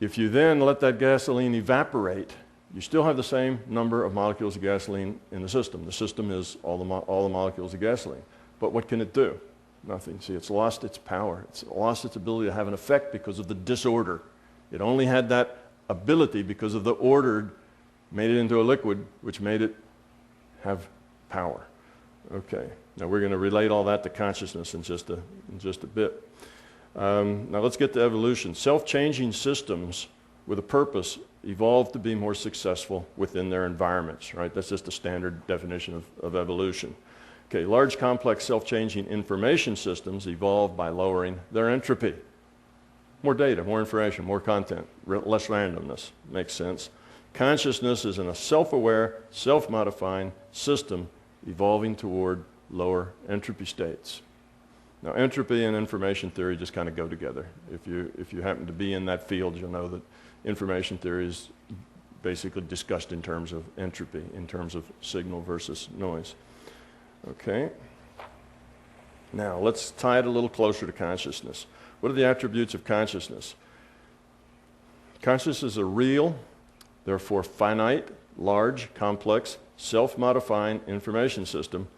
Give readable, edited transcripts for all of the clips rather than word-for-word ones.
If you then let that gasoline evaporate, you still have the same number of molecules of gasoline in the system. The system is all the molecules of gasoline. But what can it do? Nothing. See, it's lost its power. It's lost its ability to have an effect because of the disorder. It only had that ability because of the ordered, made it into a liquid, which made it have power. Okay, now we're going to relate all that to consciousness in just a bit. Now let's get to evolution. Self-changing systems with a purpose evolved to be more successful within their environments, right? That's just a standard definition of evolution. Okay, large complex self-changing information systems evolved by lowering their entropy. More data, more information, more content, less randomness, makes sense. Consciousness is in a self-aware, self-modifying system evolving toward lower entropy states. Now, entropy and information theory just kind of go together. If you happen to be in that field, you'll know that information theory is basically discussed in terms of entropy, in terms of signal versus noise. Okay. Now, let's tie it a little closer to consciousness. What are the attributes of consciousness? Consciousness is a real, therefore finite, large, complex, self-modifying information system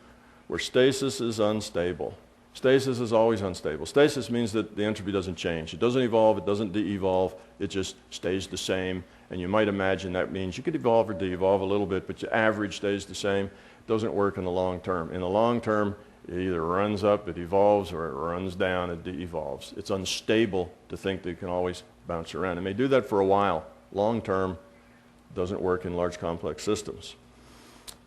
where stasis is unstable. Stasis is always unstable. Stasis means that the entropy doesn't change. It doesn't evolve, it doesn't de-evolve, it just stays the same. And you might imagine that means you could evolve or de-evolve a little bit, but your average stays the same. It doesn't work in the long term. In the long term, it either runs up, it evolves, or it runs down, it de-evolves. It's unstable to think that it can always bounce around. It may do that for a while. Long term, doesn't work in large complex systems.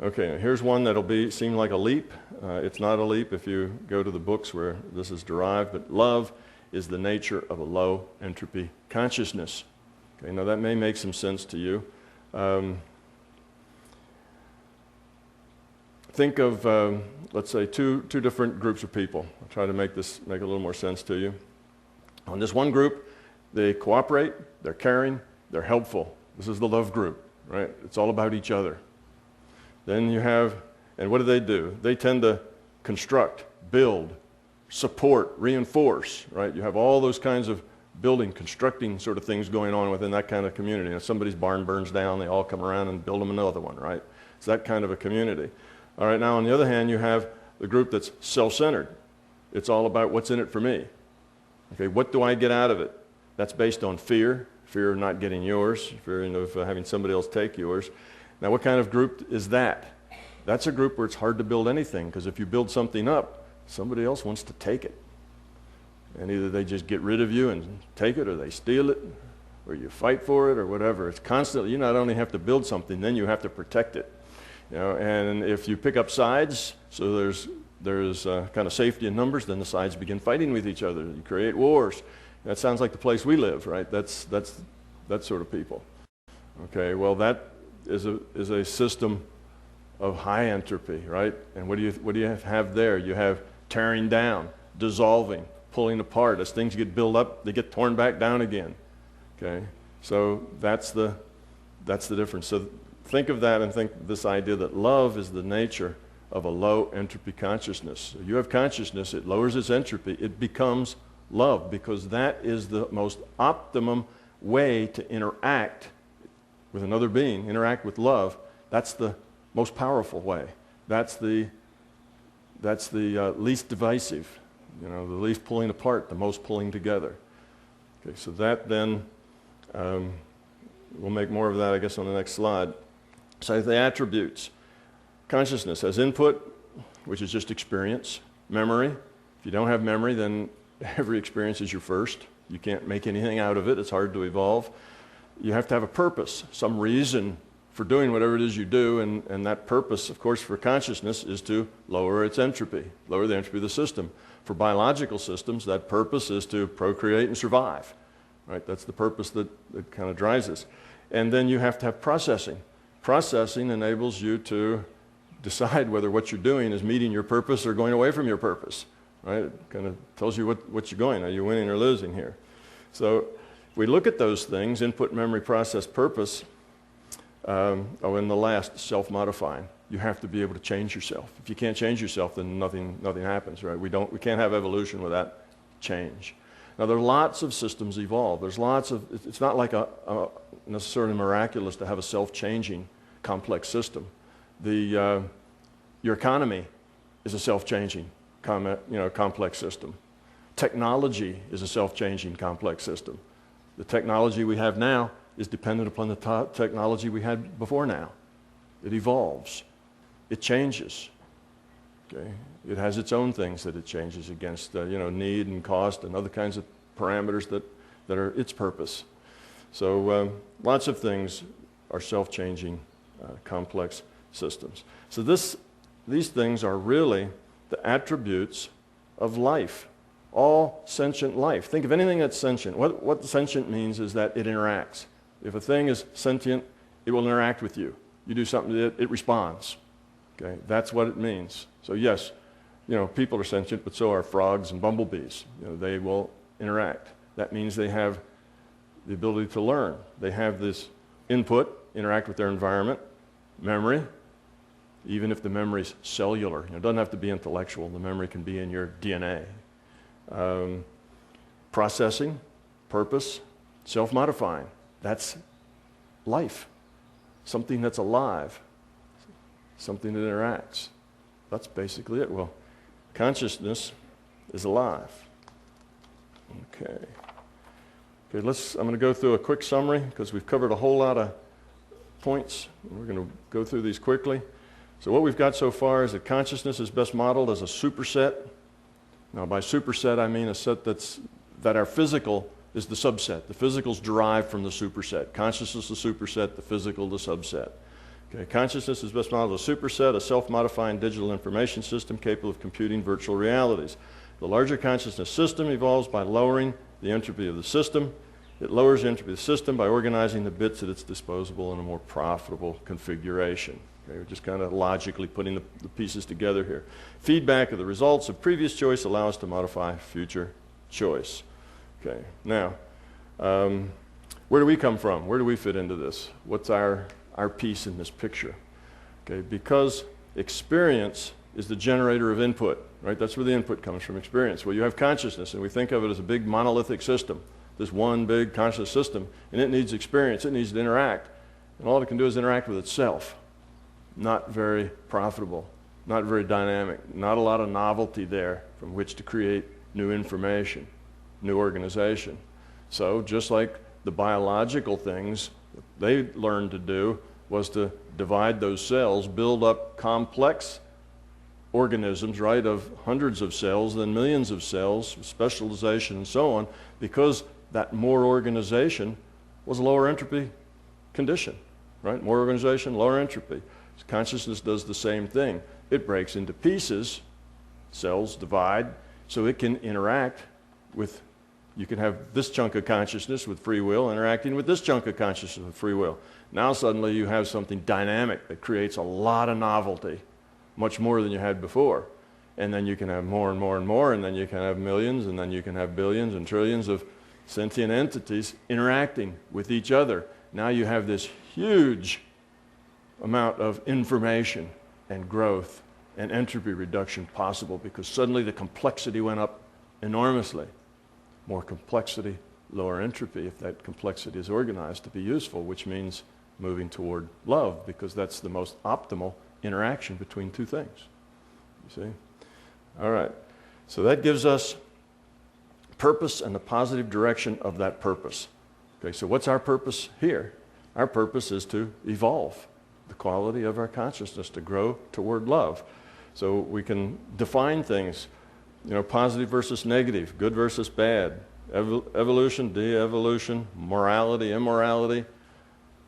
Okay, here's one that'll seem like a leap. It's not a leap if you go to the books where this is derived, but love is the nature of a low entropy consciousness. Okay, now that may make some sense to you. Think of, let's say, two different groups of people. I'll try to make this make a little more sense to you. On this one group, they cooperate, they're caring, they're helpful. This is the love group, right? It's all about each other. Then you have, and what do? They tend to construct, build, support, reinforce, right? You have all those kinds of building, constructing sort of things going on within that kind of community. If somebody's barn burns down, they all come around and build them another one, right? It's that kind of a community. All right, now on the other hand, you have the group that's self-centered. It's all about what's in it for me. Okay, what do I get out of it? That's based on fear of not getting yours, fear of having somebody else take yours. Now, what kind of group is that? That's a group where it's hard to build anything, because if you build something up, somebody else wants to take it. And either they just get rid of you and take it, or they steal it, or you fight for it, or whatever. It's constantly, you not only have to build something, then you have to protect it. You know, and if you pick up sides, so there's kind of safety in numbers, then the sides begin fighting with each other. You create wars. That sounds like the place we live, right? That's that sort of people. Okay, well that is a system of high entropy, right? And what do you have there? You have tearing down, dissolving, pulling apart. As things get built up, they get torn back down again. Okay, so that's the difference. So think of that and think this idea that love is the nature of a low entropy consciousness. So you have consciousness, it lowers its entropy, it becomes love, because that is the most optimum way to interact with another being, interact with love. That's the most powerful way. That's the least divisive, the least pulling apart, the most pulling together. Okay, so that then, we'll make more of that, I guess, on the next slide. So the attributes. Consciousness has input, which is just experience. Memory. If you don't have memory, then every experience is your first. You can't make anything out of it. It's hard to evolve. You have to have a purpose, some reason for doing whatever it is you do, and that purpose, of course, for consciousness is to lower its entropy, lower the entropy of the system. For biological systems, that purpose is to procreate and survive, right? That's the purpose that kind of drives us. And then you have to have processing. Processing enables you to decide whether what you're doing is meeting your purpose or going away from your purpose, right? It kind of tells you what you're going. Are you winning or losing here? So if we look at those things, input, memory, process, purpose, in the last, self-modifying. You have to be able to change yourself. If you can't change yourself, then nothing happens, right? We can't have evolution without change. Now, there are lots of systems evolve. There's lots of, it's not like a necessarily miraculous to have a self-changing complex system. Your economy is a self-changing complex system. Technology is a self-changing complex system. The technology we have now is dependent upon the technology we had before now. It evolves. It changes. Okay? It has its own things that it changes against, need and cost and other kinds of parameters that are its purpose. So lots of things are self-changing complex systems. So these things are really the attributes of life. All sentient life. Think of anything that's sentient. What sentient means is that it interacts. If a thing is sentient, it will interact with you. You do something to it, it responds. Okay? That's what it means. So yes, people are sentient, but so are frogs and bumblebees. They will interact. That means they have the ability to learn. They have this input, interact with their environment, memory, even if the memory's cellular. It doesn't have to be intellectual. The memory can be in your DNA. Processing, purpose, self-modifying. That's life. Something that's alive. Something that interacts. That's basically it. Well, consciousness is alive. Okay. I'm going to go through a quick summary because we've covered a whole lot of points. We're going to go through these quickly. So what we've got so far is that consciousness is best modeled as a superset. Now, by superset, I mean a set that our physical is the subset. The physical is derived from the superset. Consciousness is the superset, the physical the subset. Okay, consciousness is best modeled as a superset, a self-modifying digital information system capable of computing virtual realities. The larger consciousness system evolves by lowering the entropy of the system. It lowers the entropy of the system by organizing the bits at its disposal in a more profitable configuration. Okay, we're just kind of logically putting the pieces together here. Feedback of the results of previous choice allows us to modify future choice. Okay, now, where do we come from? Where do we fit into this? What's our piece in this picture? Okay, because experience is the generator of input, right? That's where the input comes from, experience. Well, you have consciousness, and we think of it as a big monolithic system, this one big conscious system, and it needs experience, it needs to interact, and all it can do is interact with itself. Not very profitable, not very dynamic, not a lot of novelty there from which to create new information, new organization. So just like the biological things they learned to do was to divide those cells, build up complex organisms, right, of hundreds of cells, then millions of cells, specialization and so on, because that more organization was a lower entropy condition, right? More organization, lower entropy. Consciousness does the same thing. It breaks into pieces, cells divide, so it can interact with, you can have this chunk of consciousness with free will interacting with this chunk of consciousness with free will. Now suddenly you have something dynamic that creates a lot of novelty, much more than you had before. And then you can have more and more and more, and then you can have millions, and then you can have billions and trillions of sentient entities interacting with each other. Now you have this huge amount of information and growth and entropy reduction possible because suddenly the complexity went up enormously. More complexity, lower entropy if that complexity is organized to be useful, which means moving toward love because that's the most optimal interaction between two things. You see? All right. So that gives us purpose and the positive direction of that purpose. Okay, so what's our purpose here? Our purpose is to evolve the quality of our consciousness, to grow toward love. So we can define things, positive versus negative, good versus bad, evolution, de-evolution, morality, immorality.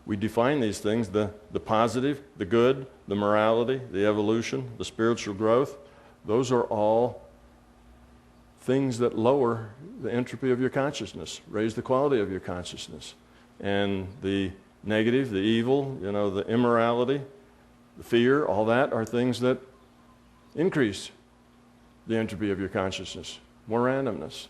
We define these things, the positive, the good, the morality, the evolution, the spiritual growth. Those are all things that lower the entropy of your consciousness, raise the quality of your consciousness. And the negative, the evil, the immorality, the fear, all that are things that increase the entropy of your consciousness. More randomness,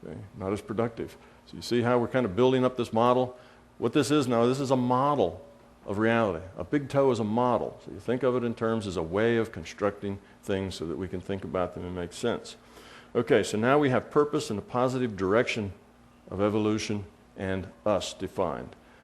okay? Not as productive. So you see how we're kind of building up this model? What this is now, this is a model of reality. A big toe is a model. So you think of it in terms as a way of constructing things so that we can think about them and make sense. Okay, so now we have purpose and a positive direction of evolution and us defined.